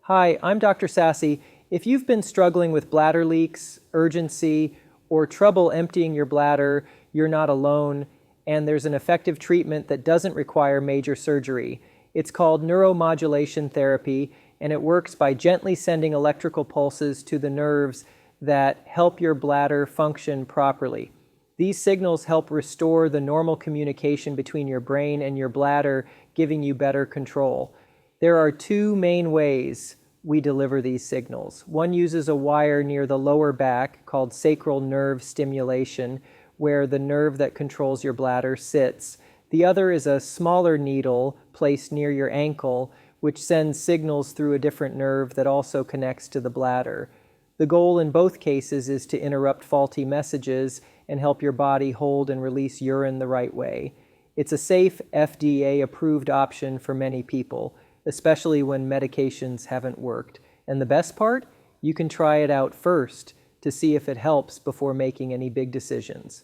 Hi, I'm Dr. Sassy. If you've been struggling with bladder leaks, urgency, or trouble emptying your bladder, you're not alone, and there's an effective treatment that doesn't require major surgery. It's called Neuromodulation Therapy, and it works by gently sending electrical pulses to the nerves that help your bladder function properly. These signals help restore the normal communication between your brain and your bladder, giving you better control. There are two main ways we deliver these signals. One uses a wire near the lower back called sacral nerve stimulation, where the nerve that controls your bladder sits. The other is a smaller needle placed near your ankle, which sends signals through a different nerve that also connects to the bladder. The goal in both cases is to interrupt faulty messages and help your body hold and release urine the right way. It's a safe, FDA-approved option for many people, especially when medications haven't worked. And the best part? You can try it out first to see if it helps before making any big decisions.